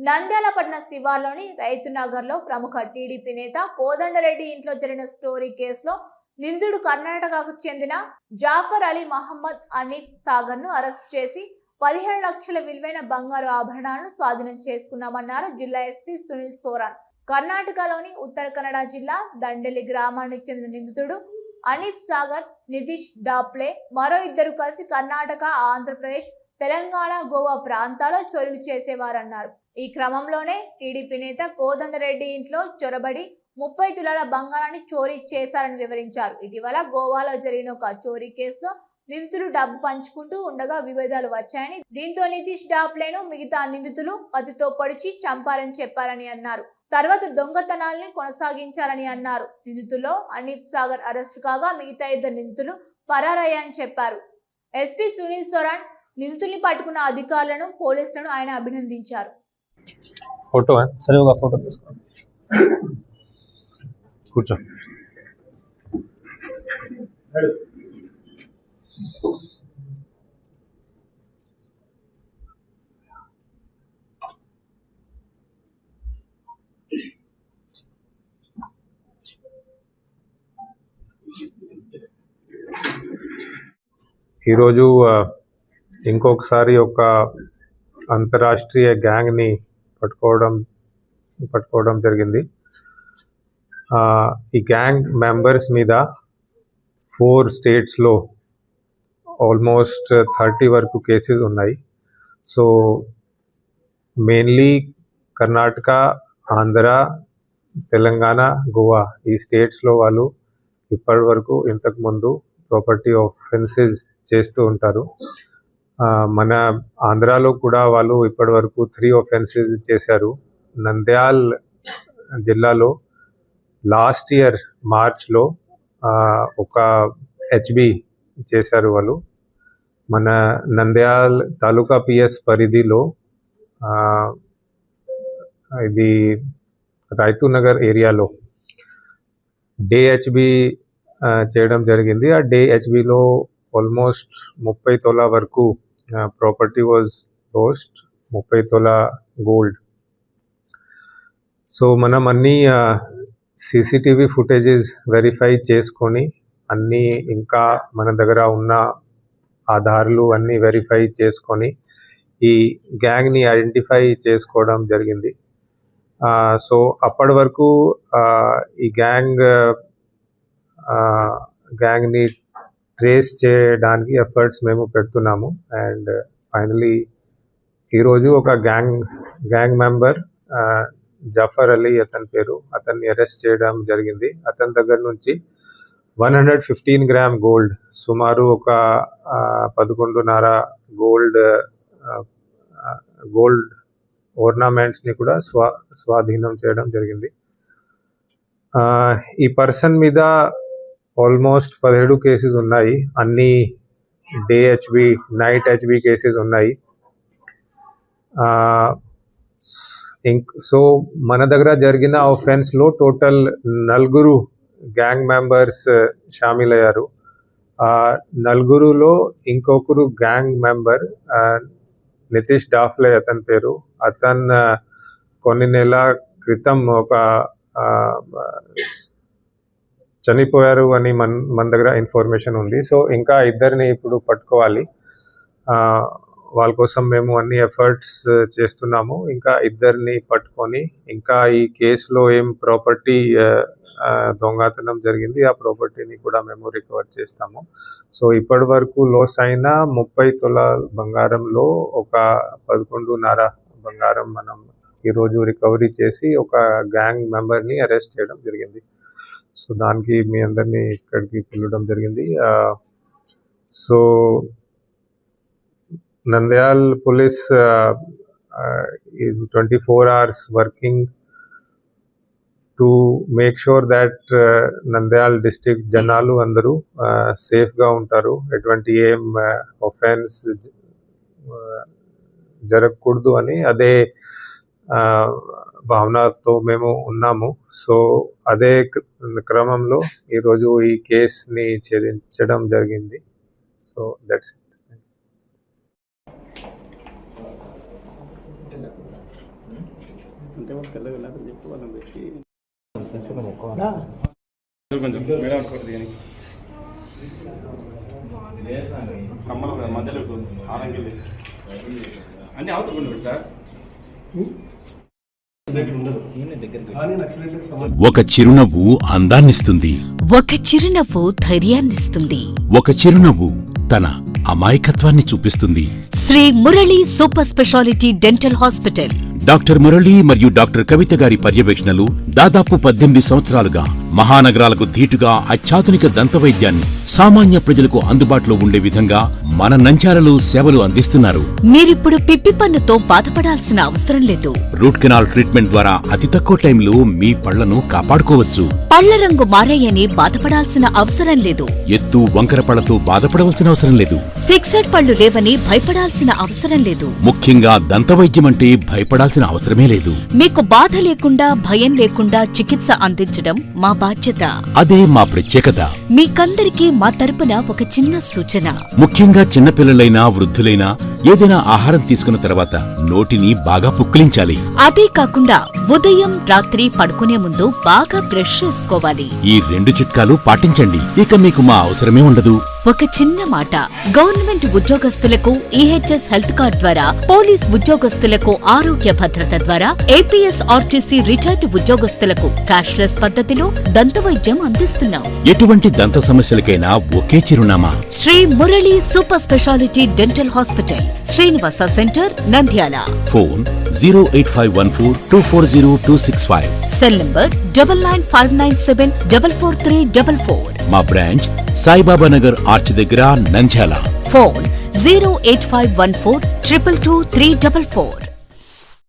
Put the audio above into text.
నంద్యాలపట్నం శివార్లోని రైతు నగర్లో ప్రముఖ టీడీపీ నేత కోదండరెడ్డి ఇంట్లో జరిగిన స్టోరీ కేసులో నిందితుడు కర్ణాటకకు చెందిన జాఫర్ అలీ మహమ్మద్ అనీఫ్ సాగర్ ను అరెస్ట్ చేసి 17 లక్షల విలువైన బంగారు ఆభరణాలను స్వాధీనం చేసుకున్నామన్నారు జిల్లా ఎస్పీ సునీల్ సోరాన్. కర్ణాటకలోని ఉత్తర కన్నడ జిల్లా దండెలి గ్రామానికి చెందిన నిందితుడు అనీఫ్ సాగర్, నితీష్ డాప్లే మరో ఇద్దరు కలిసి కర్ణాటక, ఆంధ్రప్రదేశ్, తెలంగాణ, గోవా ప్రాంతాల్లో చోరీలు చేసేవారన్నారు. ఈ క్రమంలోనే టీడీపీ నేత కోదండరెడ్డి ఇంట్లో చొరబడి 30 తులాల బంగారాన్ని చోరీ చేశారని వివరించారు. ఇటీవల గోవాలో జరిగిన ఒక చోరీ కేసులో నిందితులు డబ్బు పంచుకుంటూ ఉండగా విభేదాలు వచ్చాయని, దీంతో నితీష్ డాప్లేను మిగతా నిందితులు కత్తితో పొడిచి చంపారని చెప్పారని అన్నారు. తర్వాత దొంగతనాల్ని కొనసాగించారని అన్నారు. నిందితుల్లో అనీఫ్ సాగర్ అరెస్టు కాగా మిగతా 2 నిందితులు పరారయ్యారని చెప్పారు. ఎస్పీ సునీల్ సోరాన్ నిందితుల్ని పట్టుకున్న అధికారులను, పోలీసులను ఆయన అభినందించారు. फोटो है सर, होगा फोटो కూర్చో. ఈరోజు ఇంకొకసారి ఒక అంతర్రాష్ట్రీయ గ్యాంగ్ని పట్టుకోవడం జరిగింది. ఈ గ్యాంగ్ మెంబర్స్ మీద 4 స్టేట్స్లో ఆల్మోస్ట్ 30 వరకు కేసెస్ ఉన్నాయి. సో మెయిన్లీ కర్ణాటక, ఆంధ్ర, తెలంగాణ, గోవా ఈ స్టేట్స్లో వాళ్ళు ఇప్పటి వరకు ఇంతకుముందు ప్రాపర్టీ ఆఫెన్సెస్ చేస్తూ ఉంటారు. మన ఆంధ్రాలో కూడా వాళ్ళు ఇప్పటి వరకు 3 ఆఫెన్సెస్ చేశారు. నంద్యాల్ జిల్లాలో లాస్ట్ ఇయర్ మార్చ్లో ఒక హెచ్బి చేశారు వాళ్ళు. మన నంద్యాల్ తాలూకా పిఎస్ పరిధిలో ఇది రైతు నగర్ ఏరియాలో డేహెచ్బి చేయడం జరిగింది. ఆ డేహెచ్బిలో ఆల్మోస్ట్ 30 తోలా వరకు property was lost, 30 tola gold. So మనం అన్ని సీసీటీవీ ఫుటేజెస్ వెరిఫై చేసుకొని అన్నీ ఇంకా మన దగ్గర ఉన్న ఆధారాలు అన్నీ వెరిఫై చేసుకొని ఈ గ్యాంగ్ని ఐడెంటిఫై చేసుకోవడం జరిగింది. సో అప్పటి వరకు ఈ గ్యాంగ్ని ట్రేస్ చేయడానికి ఎఫర్ట్స్ మేము పెడుతున్నాము. అండ్ ఫైనలీ ఈరోజు ఒక గ్యాంగ్ మెంబర్ జాఫర్ అలీ అతని పేరు, అతన్ని అరెస్ట్ చేయడం జరిగింది. అతని దగ్గర నుంచి 115 గ్రామ్ గోల్డ్, సుమారు ఒక 11.5 గోల్డ్ ఓర్నమెంట్స్ని కూడా స్వాధీనం చేయడం జరిగింది. ఈ పర్సన్ మీద ఆల్మోస్ట్ 17 కేసెస్ ఉన్నాయి. అన్ని డేహెచ్బి, నైట్ హెచ్బి కేసెస్ ఉన్నాయి. సో మన దగ్గర జరిగిన ఆఫెన్స్లో టోటల్ 4 గ్యాంగ్ మెంబర్స్ షామిల్ అయ్యారు. 4లో ఇంకొకరు గ్యాంగ్ మెంబర్ నితీష్ డాప్లే అతని పేరు. అతను కొన్ని నెలల క్రితం ఒక చనిపోయారు అని మన దగ్గర ఇన్ఫర్మేషన్ ఉంది. సో ఇంకా 2ని ఇప్పుడు పట్టుకోవాలి. వాళ్ళ కోసం మేము అన్ని ఎఫర్ట్స్ చేస్తున్నాము. ఇంకా 2ని పట్టుకొని ఇంకా ఈ కేసులో ఏం ప్రాపర్టీ దొంగతనం జరిగింది ఆ ప్రాపర్టీని కూడా మేము రికవర్ చేస్తాము. సో ఇప్పటి వరకు లాస్ అయిన 30 తులాల బంగారంలో ఒక 11.5 బంగారం మనం ఈరోజు రికవరీ చేసి ఒక గ్యాంగ్ మెంబర్ని అరెస్ట్ చేయడం జరిగింది. సో దానికి మీ అందరినీ ఇక్కడికి పిలవడం జరిగింది. So Nandyal police is 24 hours working to make sure that Nandyal district జనాలు అందరూ సేఫ్గా ఉంటారు. ఎటువంటి ఏం ఆఫెన్స్ జరగకూడదు అని అదే భావనతో మేము ఉన్నాము. సో అదే క్రమంలో ఈరోజు ఈ కేసుని ఛేదించడం జరిగింది. So that's it. అంటే వాళ్ళు తెల్లగా వెళ్ళాలని చెప్పి వాళ్ళని పెట్టి కొంచెం మేడం అనుకోండి కమ్మల మధ్యలో ఆరంగిల్లి అన్నీ అవుతుంది సార్. ఒక చిరునవ్వు అందాన్నిస్తుంది. ఒక చిరునవ్వు ధైర్యాన్నిస్తుంది. ఒక చిరునవ్వు తన అమాయకత్వాన్ని చూపిస్తుంది. Shri Murali super speciality dental hospital. Doctor Murali మరియు డాక్టర్ కవిత గారి పర్యవేక్షణలు దాదాపు 18 సంవత్సరాలుగా మహానగరాలకు ధీటుగా అత్యాధునిక దంతవైద్యాన్ని సామాన్య ప్రజలకు అందుబాటులో ఉండే విధంగా మన నంద్యాలలో సేవలు అందిస్తున్నారు. మీరిప్పుడు పిప్పి పన్నుతో బాధపడాల్సిన అవసరం లేదు. రూట్ కెనాల్ ట్రీట్మెంట్ ద్వారా అతి తక్కువ టైంలో మీ పళ్లను కాపాడుకోవచ్చు. పళ్ల రంగు మారాయని బాధపడాల్సిన అవసరం లేదు. ఎత్తు వంకర పళ్లతో బాధపడవలసిన అవసరం లేదు. ఫిక్సెడ్ పళ్లు లేవని భయపడాల్సిన అవసరం లేదు. ముఖ్యంగా దంతవైద్యం అంటే భయపడాల్సిన అవసరమే లేదు. మీకు బాధ లేకుండా భయం లేకుండా చికిత్స అందించడం మా బాధ్యత. అదే మా ప్రత్యేకత. మీకందరికీ మా తరపున ఒక చిన్న సూచన. ముఖ్యంగా చిన్నపిల్లలైనా వృద్ధులైనా ఏదైనా ఆహారం తీసుకున్న తర్వాత నోటిని బాగా పుక్కిలించాలి. అదే కాకుండా ఉదయం రాత్రి పడుకునే ముందు బాగా బ్రష్ చేసుకోవాలి. ఈ 2 చిట్కాలు పాటించండి. ఇక మీకు మా అవసరమే ఉండదు. ఒక చిన్న మాట, గవర్నమెంట్ ఉద్యోగస్తులకు ఈహెచ్ఎస్ హెల్త్ కార్డ్ ద్వారా, పోలీస్ ఉద్యోగస్తులకు ఆరోగ్య భద్రత ద్వారా, ఏపీఎస్ ఆర్టీసీ రిటైర్డ్ ఉద్యోగస్తులకు క్యాష్లెస్ పద్ధతిలో దంతవైద్యం అందిస్తున్నాం. ఎటువంటి దంత సమస్యలకైనా ఒకే చిరునామా Shri Murali super speciality dental hospital, Srinivasa centre, Nandyal. Phone 08514240265. Cell number 9959744344. మా బ్రాంచ్ సాయిబాబా నగర్ ఆర్చ్ దగ్గర, నంద్యాల. ఫోన్ 08514222344.